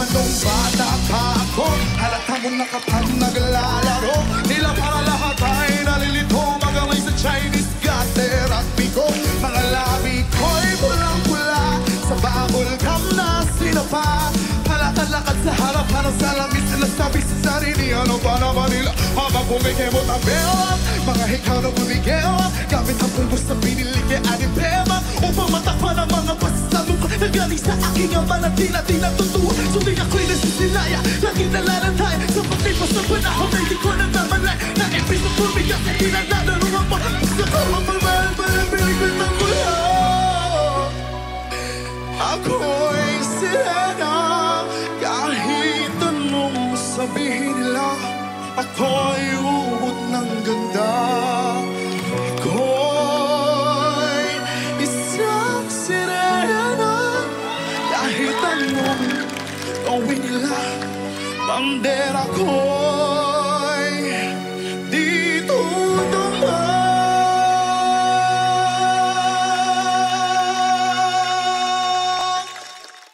pa nung bata pa ako. Halata mo na kapag naglalaro, tila para lahat ay nalilito. Magamay sa Chinese gutter at bigo. Mga labi ko'y pulang-pula, sa bubble gum na sinapa. Halata-lakad sa harap, parang salamin. Sinasabi sa sarili, ano pa naman nila? Habang kumikemot ang bewang, mga hikaw na bumigeo. Gamit ang pulbos na binili kay Anipema, upang matakpan ang mga basta mukha na galing sa aking ama na di natutuwa. Sulit ako'y nasisilaya, laging nalalantay sa pagtipas ng panahon na hindi ko nagmamalay. Na ipis na pumigas, hindi na nalaruan pa. Gusto ko mapamahal, parang binigyan ng mula. Ako'y sirena, kahit anong sabihin nila. Ako'y uod ng ganda. Ako'y isang sirena, kahit anong gawin nila. Bandera ko